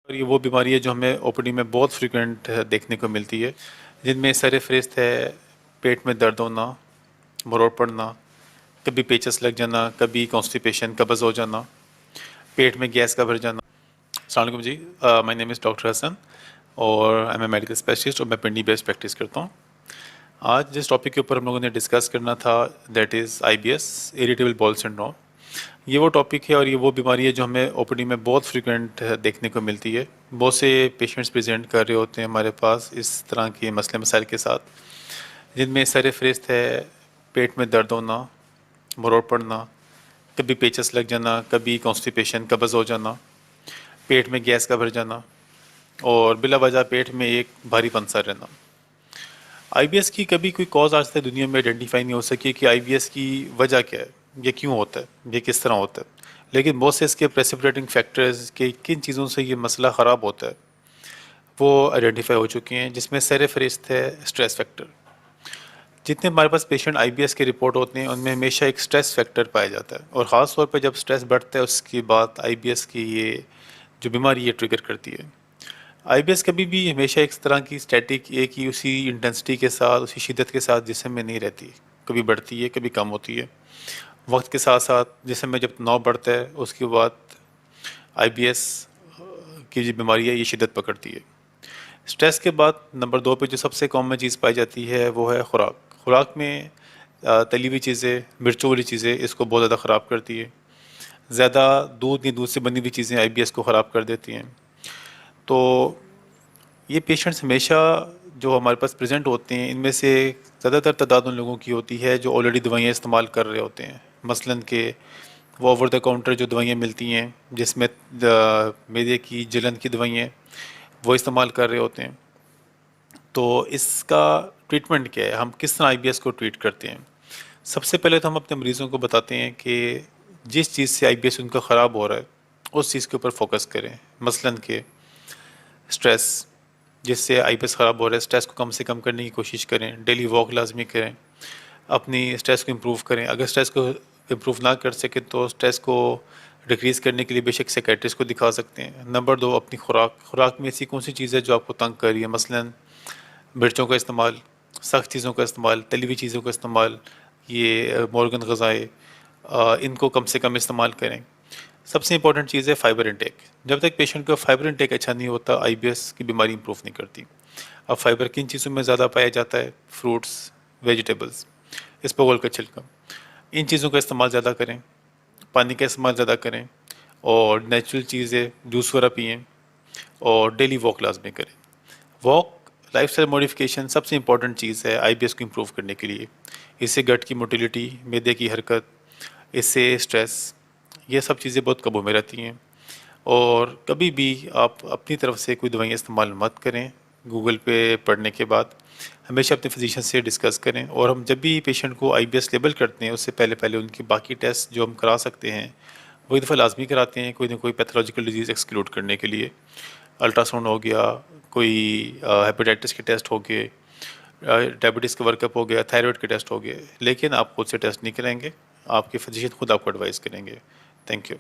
और ये वो बीमारी है जो हमें ओपीडी में बहुत फ्रीक्वेंट देखने को मिलती है, जिनमें सर फ़हरिस्त है पेट में दर्द होना, मरोड़ पड़ना, कभी पेचस लग जाना, कभी कॉन्स्टिपेशन, कब्ज़ हो जाना, पेट में गैस का भर जाना। अस्सलाम वालेकुम जी, my name is doctor Hasan और I am a medical specialist और मैं पिंडी बेस्ड प्रैक्टिस करता हूँ। आज जिस टॉपिक के ऊपर हम लोगों ने डिस्कस करना था that is IBS, irritable bowel syndrome. ये वो टॉपिक है और ये वो बीमारी है जो हमें ओपीडी में बहुत फ्रीक्वेंट देखने को मिलती है। बहुत से पेशेंट्स प्रेजेंट कर रहे होते हैं हमारे पास इस तरह के मसले मसाइल के साथ, जिनमें सर फ़हरिस्त है पेट में दर्द होना, मरोड़ पड़ना, कभी पेचस लग जाना, कभी कॉन्स्टिपेशन, कब्ज़ हो जाना, पेट में गैस का भर जाना और बिला वजह पेट में एक भारीपन सा रहना। आईबीएस की कभी कोई कॉज आज तक दुनिया में आइडेंटिफाई नहीं हो सकी कि आईबीएस की वजह क्या है, ये क्यों होता है, ये किस तरह होता है। लेकिन बहुत से इसके प्रेसिपिटेटिंग फैक्टर्स के किन चीज़ों से ये मसला ख़राब होता है वो आइडेंटिफाई हो चुके हैं, जिसमें सर फ़हरिस्त है स्ट्रेस फैक्टर। जितने हमारे पास पेशेंट आईबीएस के रिपोर्ट होते हैं उनमें हमेशा एक स्ट्रेस फैक्टर पाया जाता है और ख़ास तौर पर जब स्ट्रेस बढ़ता है उसके बाद आईबीएस की ये जो बीमारी ये ट्रिगर करती है। आईबीएस कभी भी हमेशा एक तरह की स्टैटिक एक ही उसी इंटेंसिटी के साथ उसी शिद्दत के साथ जिस्म में नहीं रहती, कभी बढ़ती है कभी कम होती है। वक्त के साथ साथ जिस्म में जब तनाव बढ़ता है उसके बाद आईबीएस की जो बीमारी है ये शिद्दत पकड़ती है। स्ट्रेस के बाद नंबर 2 पे जो सबसे कॉमन चीज़ पाई जाती है वो है खुराक। खुराक में तली हुई चीज़ें, मिर्चों वाली चीज़ें इसको बहुत ज़्यादा ख़राब करती है। ज़्यादा दूध या दूध से बनी हुई चीज़ें आईबीएस को ख़राब कर देती हैं। तो ये पेशेंट्स हमेशा जो हमारे पास प्रेजेंट होते हैं इनमें से ज़्यादातर तादाद उन लोगों की होती है जो ऑलरेडी दवाइयाँ इस्तेमाल कर रहे होते हैं। मसलन के वो ओवर द काउंटर जो दवाइयाँ मिलती हैं जिसमें मैदे की जलन की दवाइयाँ वो इस्तेमाल कर रहे होते हैं। तो इसका ट्रीटमेंट क्या है, हम किस तरह आईबीएस को ट्रीट करते हैं। सबसे पहले तो हम अपने मरीज़ों को बताते हैं कि जिस चीज़ से आईबीएस उनका ख़राब हो रहा है उस चीज़ के ऊपर फोकस करें। मसलन के स्ट्रेस, जिससे आईबीएस ख़राब हो रहा है, स्ट्रेस को कम से कम करने की कोशिश करें। डेली वॉक लाजमी करें, अपनी स्ट्रेस को इम्प्रूव करें। अगर स्ट्रेस को इम्प्रूव ना कर सकें तो स्ट्रेस को डिक्रीज़ करने के लिए बेशक साइकियाट्रिस्ट को दिखा सकते हैं। नंबर 2, अपनी खुराक में ऐसी कौन सी चीज़ है जो आपको तंग कर रही है। मसलन मिर्चों का इस्तेमाल, सख्त चीज़ों का इस्तेमाल, तली हुई चीज़ों का इस्तेमाल, ये मॉर्गन ग़िज़ाएँ, इनको कम से कम इस्तेमाल करें। सबसे इंपॉर्टेंट चीज़ है फाइबर इंटेक। जब तक पेशेंट का फाइबर इंटेक अच्छा नहीं होता आईबीएस की बीमारी इंप्रूव नहीं करती। अब फाइबर किन चीज़ों में ज़्यादा पाया जाता है? फ्रूट्स, वेजिटेबल्स, इसबगोल का छिलका, इन चीज़ों का इस्तेमाल ज़्यादा करें। पानी का इस्तेमाल ज़्यादा करें और नेचुरल चीज़ें जूस वगैरह पिएँ और डेली वॉक लाजमी करें। वॉक, लाइफस्टाइल मॉडिफिकेशन सबसे इंपॉर्टेंट चीज़ है आईबीएस को इम्प्रूव करने के लिए। इससे गट की मोटिलिटी, मैदे की हरकत, इससे स्ट्रेस, ये सब चीज़ें बहुत काबू में रहती हैं। और कभी भी आप अपनी तरफ से कोई दवाइयाँ इस्तेमाल मत करें। गूगल पे पढ़ने के बाद हमेशा अपने फिजिशियन से डिस्कस करें और हम जब भी पेशेंट को आईबीएस लेबल करते हैं उससे पहले पहले उनकी बाकी टेस्ट जो हम करा सकते हैं वो एक दफ़ा लाजमी कराते हैं, कोई ना कोई पैथोलॉजिकल डिजीज़ एक्सक्लूड करने के लिए। अल्ट्रासाउंड हो गया, कोई हेपेटाइटिस के टेस्ट हो गए, डायबिटीज़ का वर्कअप हो गया, थायराइड के टेस्ट हो गए। लेकिन आप खुद से टेस्ट नहीं कराएंगे, आपके फिजिशियन खुद आपको एडवाइस करेंगे। Thank you.